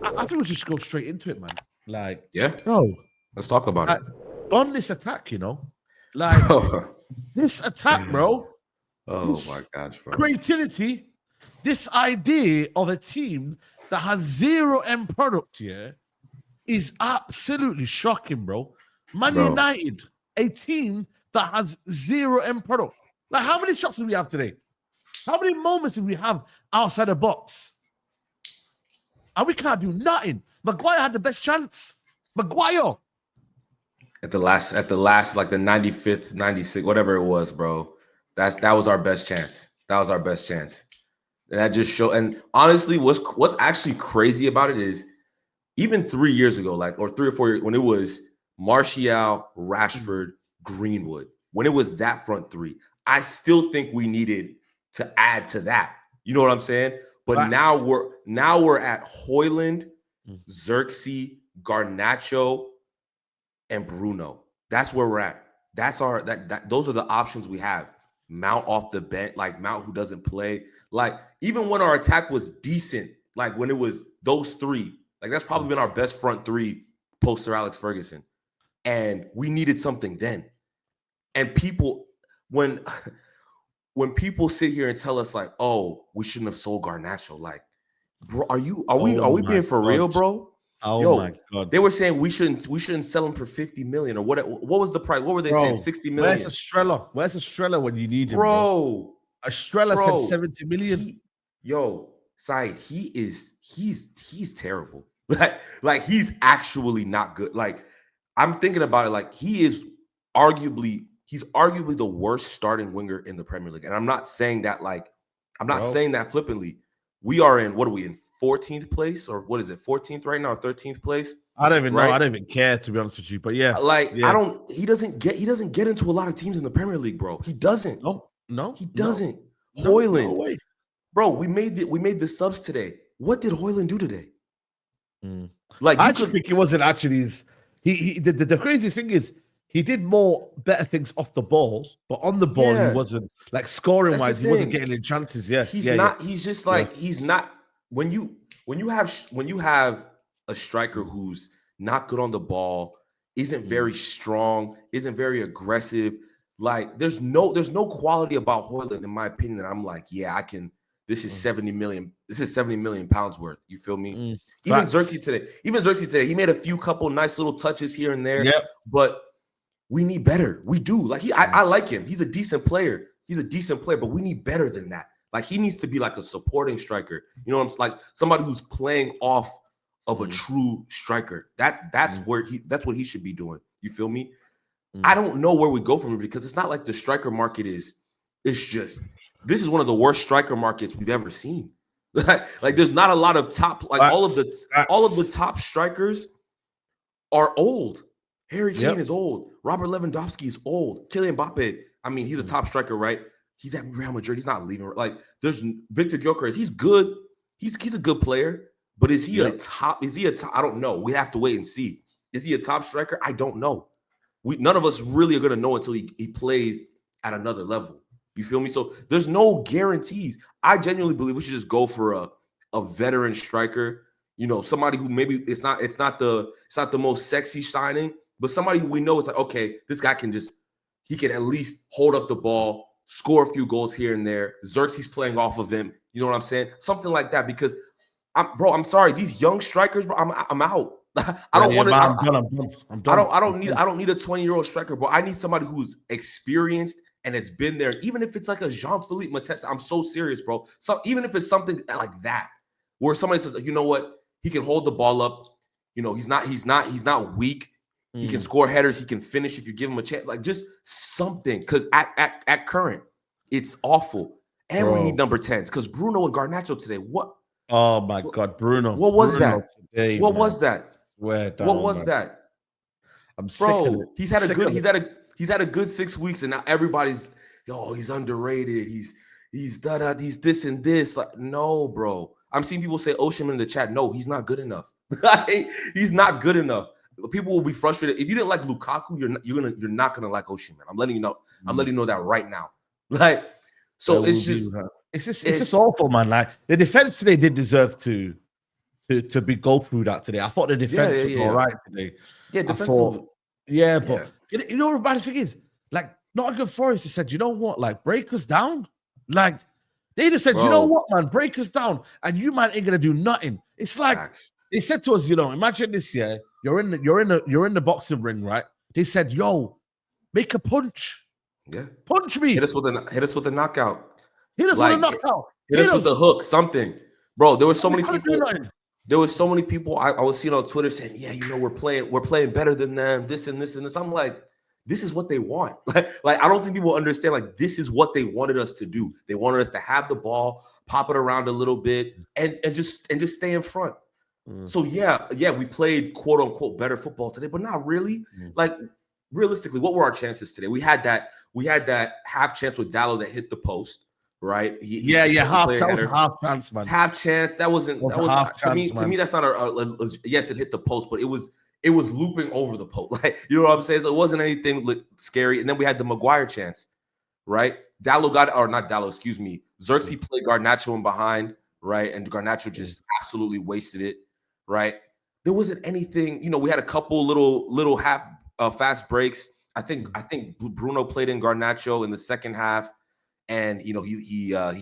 I think we just go straight into it, man. Like, Yeah, bro, let's talk about it. On this attack, like this attack, bro. Oh This my gosh, bro. creativity, this idea of a team that has zero end product here is absolutely shocking, bro. Man United, a team that has zero end product. Like, how many shots do we have today? How many moments do we have outside the box? And we can't do nothing. Maguire had the best chance. Maguire. At the last, like the 95th, 96th, whatever it was, bro. That was our best chance. That was our best chance. And that just showed. And honestly, what's actually crazy about it is even 3 years ago, or 3 or 4 years, when it was Martial, Rashford, Greenwood, when it was that front three, I still think we needed to add to that. You know what I'm saying? But now we're at Højlund, Xerxes, Garnacho, and Bruno. That's where we're at. Those are the options we have. Mount off the bench, like Mount who doesn't play. Like even when our attack was decent, like when it was those three, like that's probably been our best front three post Sir Alex Ferguson. And we needed something then. And people, when people sit here and tell us like, "Oh, we shouldn't have sold Garnacho," like, bro, are we being for real, bro? Oh my God! They were saying we shouldn't sell him for 50 million or what? What was the price? What were they saying? 60 million. Where's Estrella? Where's Estrella when you need him, bro? Estrella said 70 million. Saeed, he's terrible. Like he's actually not good. Like I'm thinking about it. Like he's arguably the worst starting winger in the Premier League. And I'm not saying that saying that flippantly. We are in, what are we in, 14th place? Or what is it, 14th right now, or 13th place? I don't even know. I don't even care, to be honest with you. But yeah. He doesn't get into a lot of teams in the Premier League, bro. He doesn't. No. He doesn't. No, Højlund. No way. Bro, we made the subs today. What did Højlund do today? Like I actually think it wasn't actually the craziest thing is he did better things off the ball, but on the ball he wasn't, like scoring wise, he wasn't getting any chances. He's not. He's just like he's not. When you have a striker who's not good on the ball, isn't very strong, isn't very aggressive, like there's no quality about Højlund in my opinion that I'm like, yeah, I can. This is 70 million. This is 70 million pounds worth. You feel me? Even Xerxes today, he made a couple nice little touches here and there. But we need better. We do. Like I like him. He's a decent player. But we need better than that. Like he needs to be like a supporting striker. You know what I'm saying? Like somebody who's playing off of a true striker. That's what he should be doing. You feel me? I don't know where we go from here because it's not like the striker market is. It's just this is one of the worst striker markets we've ever seen. Like there's not a lot of top. Like all of the top strikers are old. Harry Kane is old. Robert Lewandowski is old. Kylian Mbappe. I mean, he's a top striker, right? He's at Real Madrid. He's not leaving. Like there's Victor Gyökeres. He's good. He's a good player. But is he a top? Is he a top? I don't know. We have to wait and see. Is he a top striker? I don't know. None of us really are gonna know until he plays at another level. You feel me? So there's no guarantees. I genuinely believe we should just go for a veteran striker. You know, somebody who maybe it's not the most sexy signing, but somebody who we know it's like, okay, this guy can at least hold up the ball, score a few goals here and there. Xerxes playing off of him. You know what I'm saying? Something like that. Because I'm sorry, these young strikers, bro, I'm out. I don't want to. I'm done. I don't need a 20-year-old striker, bro. I need somebody who's experienced and it's been there. Even if it's like a Jean-Philippe Mateta, I'm so serious, bro. So even if it's something like that, where somebody says, you know what, he can hold the ball up. You know, he's not weak. He can score headers. He can finish if you give him a chance. Like just something. Because at current, it's awful. And we need number 10s. Because Bruno and Garnacho today, what? Oh my God, Bruno. What was that? Today, what was that? What was that? I'm sick of it. He's had a good 6 weeks, and now everybody's, he's underrated. He's this and this. Like, no, bro. I'm seeing people say Ocean in the chat. No, he's not good enough. He's not good enough. People will be frustrated. If you didn't like Lukaku, you're not gonna like Ocean, man. I'm letting you know. I'm letting you know that right now. Like, so it's just awful, man. Like the defense today did deserve to to go through that today. I thought the defense was all right today. Yeah, defensive. But you know what the baddest thing is? Like, Nottingham Forest just said, you know what? Like, break us down. Like, they just said, you know what, man? Break us down, and you man ain't gonna do nothing. It's like they said to us, imagine this year. You're in the boxing ring, right? They said, yo, make a punch. Yeah, punch me. Hit us with a knockout. Hit us with a knockout. Hit us with a hook. Something, bro. There were so many people. There was so many people I was seeing on Twitter saying, yeah, we're playing better than them. This and this and this. I'm like, this is what they want. Like I don't think people understand. Like, this is what they wanted us to do. They wanted us to have the ball, pop it around a little bit, and just stay in front. So yeah, we played quote unquote better football today, but not really. Like, realistically, what were our chances today? We had that half chance with Dallo that hit the post, right? Half. That was a half chance, man. Half chance. That was to me. That's not a yes. It hit the post, but it was looping over the post. Like, you know what I'm saying? So it wasn't anything scary. And then we had the Maguire chance, right? Xerxes played Garnacho in behind, right? And Garnacho just absolutely wasted it, right? There wasn't anything. We had a couple little half fast breaks. I think Bruno played in Garnacho in the second half, and he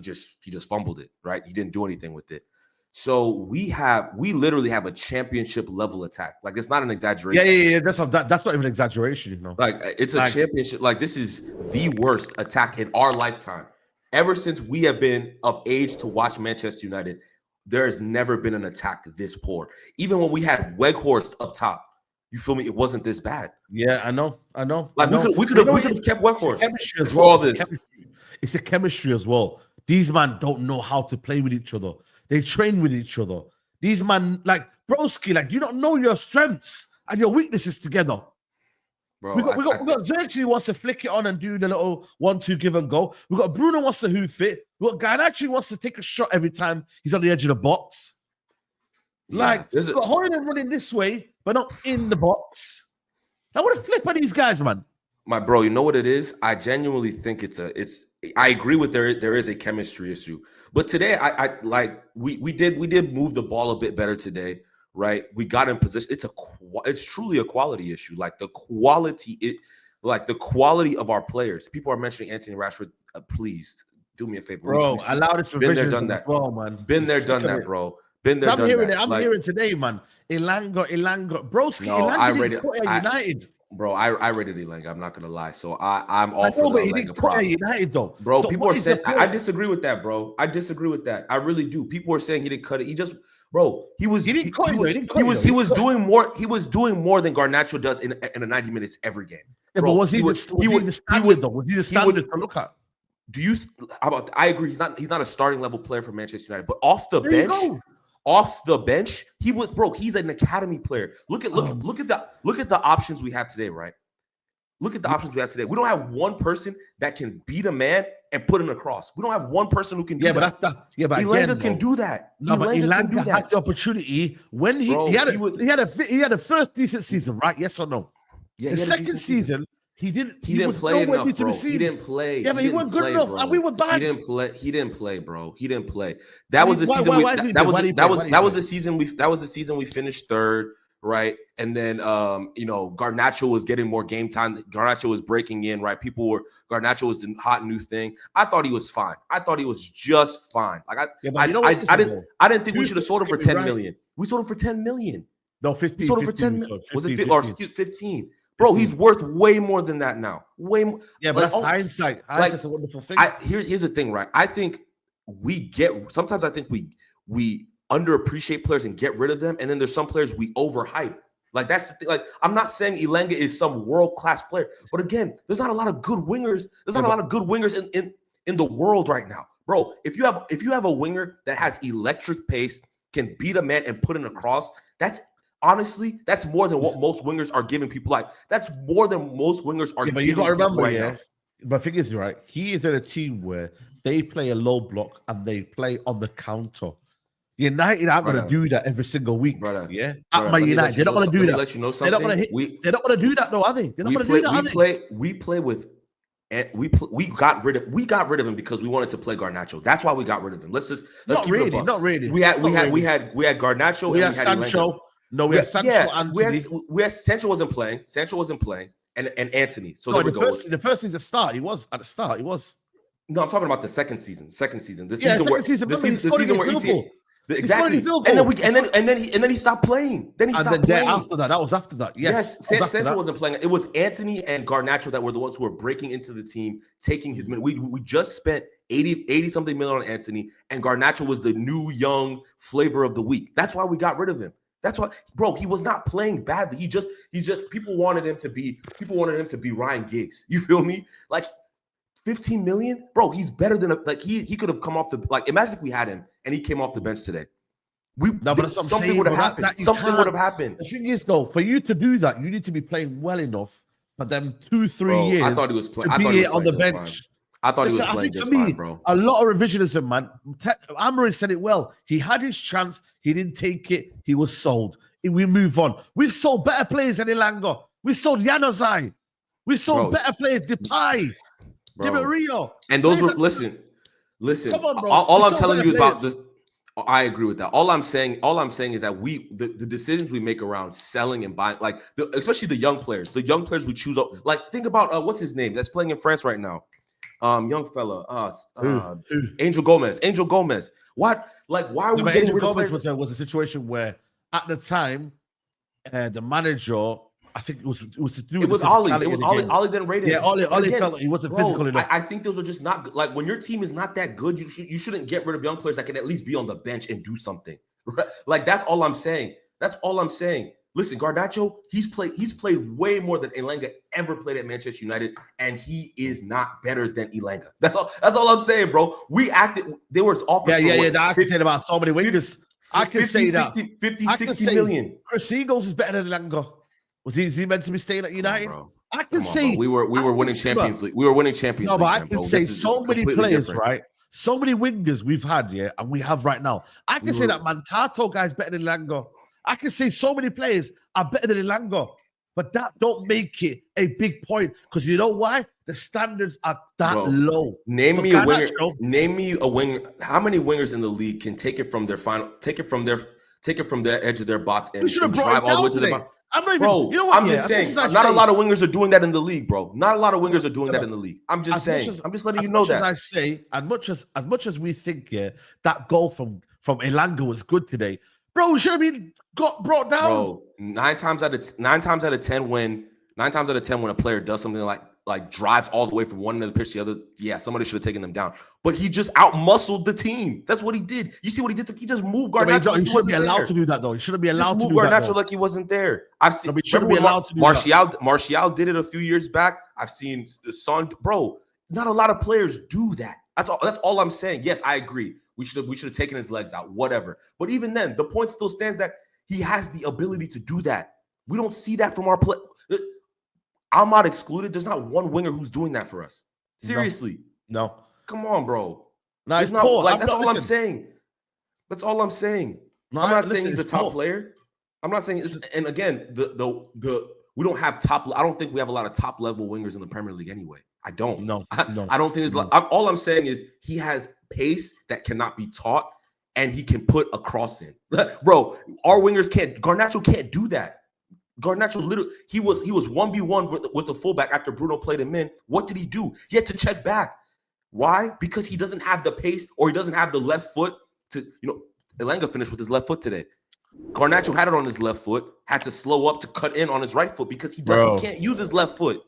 just fumbled it, right? He didn't do anything with it. So we literally have a championship level attack. Like, it's not an exaggeration. Yeah. That's not even an exaggeration, Like, it's a championship. Like, this is the worst attack in our lifetime. Ever since we have been of age to watch Manchester United, there has never been an attack this poor. Even when we had Weghorst up top, you feel me? It wasn't this bad. Yeah, I know. Like, we could have kept Weghorst. It's a chemistry as well. These men don't know how to play with each other. They train with each other. These men, like, broski, like, you don't know your strengths and your weaknesses together. Bro, we got Xerxes who wants to flick it on and do the little 1-2 give and go. We got Bruno wants to hoof it. We got Garnacho wants to take a shot every time he's on the edge of the box. Like, we got Hoyland running this way, but not in the box. Now, what a flip are these guys, man? My bro, you know what it is? I genuinely think I agree with there is a chemistry issue. But today, we did move the ball a bit better today, right? We got in position. It's truly a quality issue. Like, the quality of our players. People are mentioning Anthony Rashford. Please do me a favor, bro. Allow this been there, done that. Well, man. Been there, done that, bro. Been there, I'm done hearing that. I'm hearing today, man. Elanga, broski. No, Elanga didn't put at United. Bro, I rated Elanga. I'm not gonna lie. So I'm all for the Elanga. He didn't put at United, though. Bro, people are saying I disagree with that, bro. I disagree with that. I really do. People are saying he didn't cut it. He just, bro, he was doing more. He was doing more than Garnacho does in a 90 minutes every game. Yeah, bro, but was he the standard though? Was he the standard to look at? I agree. He's not a starting level player for Manchester United, but off the bench, he was, bro. He's an academy player. Look at the options we have today, right? Look at the options we have today. We don't have one person that can beat a man and put him across. We don't have one person who can do that. But Elanga can do that. Elanga had the opportunity when he had a first decent season, right? Yes or no? Yeah. The second season. He didn't play enough, bro. He didn't play. Yeah, but he wasn't good enough. And we were bad. He didn't play, bro. He didn't play. That was the season. That was the season we finished third, right? And then Garnacho was getting more game time. Garnacho was breaking in, right? Garnacho was the hot new thing. I thought he was fine. I thought he was just fine. Like I didn't think we should have sold him for 10 million. We sold him for 10 million. No, 15. We sold him for 10 million. Was it 15? Bro, he's worth way more than that now. Way more. Yeah, but that's hindsight. Hindsight's a wonderful thing. Here's the thing, right? I think sometimes I think we underappreciate players and get rid of them, and then there's some players we overhype. Like, that's the thing. Like, I'm not saying Elanga is some world-class player, but again, there's not a lot of good wingers. There's not a lot of good wingers in the world right now. Bro, if you have a winger that has electric pace, can beat a man and put in a cross, honestly, that's more than what most wingers are giving people. Like, that's more than most wingers are giving. But you got to remember, now. But the thing is, right, he is in a team where they play a low block and they play on the counter. United aren't going to do that every single week, brother. Yeah, at Man United, they're not going to do that. Let you know something. They're not going to do that, though, are they? They're not going to do that, are they? We play with And we got rid of him because we wanted to play Garnacho. That's why we got rid of him. Let's keep it above. Not really. We had Garnacho. We had Sancho. No, we had Sancho. Anthony. We had Sancho wasn't playing. And Anthony. So there we go. The first season start. He was at the start. He was. No, I'm talking about the second season. The season where ETA. Exactly. And then he stopped playing. After that was after that. Yes. Sancho wasn't playing. It was Anthony and Garnacho that were the ones who were breaking into the team, taking his minute. We just spent 80 something million on Anthony, and Garnacho was the new young flavor of the week. That's why we got rid of him. That's why, bro, he was not playing badly. He just people wanted him to be Ryan Giggs. You feel me? Like 15 million, bro. He's better than he could have come off the imagine if we had him and he came off the bench today. Something would have happened. Something would have happened. The thing is, though, for you to do that, you need to be playing well enough for them 2-3 years. I thought he was playing. To be on the bench. I thought he was playing just fine, bro. A lot of revisionism, man. Amorim said it well. He had his chance. He didn't take it. He was sold. We move on. We've sold better players than Elanga. We sold Januzaj. We sold better players. Depay. Di Maria. And those were listen. Come on, bro. All I'm telling you is about this. I agree with that. All I'm saying is that the decisions we make around selling and buying, like especially the young players we choose. Like think about what's his name that's playing in France right now. Young fella, Angel Gomez. What? Like, why are we getting rid of players? Was a situation where at the time, the manager, I think it was to do with it was Ollie. It was Ollie. Ollie didn't rate him. Yeah, Ollie felt like he wasn't physical enough. I think those are just not good. Like when your team is not that good, you shouldn't get rid of young players that can at least be on the bench and do something. Like that's all I'm saying. Listen, Garnacho, he's played way more than Elanga ever played at Manchester United, and he is not better than Elanga. That's all I'm saying, bro. We acted. They were offers. Yeah. I can say that about so many wingers. I can say that 60 million. Chris Eagles is better than Elanga. Was he meant to be staying at United? I can say we were winning Champions League. We were winning Champions League. No, but I can say so many players, different. Right? So many wingers we've had, yeah, and we have right now. I can say that Mantato guy's better than Elanga. I can say so many players are better than Elanga, but that don't make it a big point because you know why? The standards are that low. Name me a winger. Name me a winger. How many wingers in the league can take it from their edge of their box and drive all the way to the box? Bro, you know what? I'm just saying. Not a lot of wingers are doing that in the league, bro. Not a lot of wingers are doing that in the league. I'm just saying. I'm just letting you know that. As I say, as much as we think, that goal from Elanga was good today. Bro, we should have been brought down. Bro, 9 times out of 10 when a player does something like drives all the way from one end of the pitch to the other, somebody should have taken them down. But he just out-muscled the team. That's what he did. You see what he did? He just moved Garnacho. He shouldn't be allowed to do that, though. He shouldn't be allowed to do that. Garnacho like he wasn't there. I've seen. He shouldn't be allowed to do that. Martial did it a few years back. I've seen Son. Bro, not a lot of players do that. That's all I'm saying. Yes, I agree. We should have taken his legs out, whatever. But even then, the point still stands that he has the ability to do that. We don't see that from our play. I'm not excluded. There's not one winger who's doing that for us. Seriously. No. Come on, bro. No, it's not poor. That's all I'm saying. That's all I'm saying. No, I'm not saying he's a top player. I'm not saying and again, we don't have I don't think we have a lot of top level wingers in the Premier League anyway. I don't. No. I don't think it's all I'm saying is he has pace that cannot be taught and he can put a cross in. Bro, our wingers can't. Garnacho can't do that. Garnacho literally he was 1v1 with the fullback after Bruno played him in. What did he do? He had to check back. Why? Because he doesn't have the pace or he doesn't have the left foot to, Elanga finished with his left foot today. Garnacho had it on his left foot, had to slow up to cut in on his right foot because he can't use his left foot.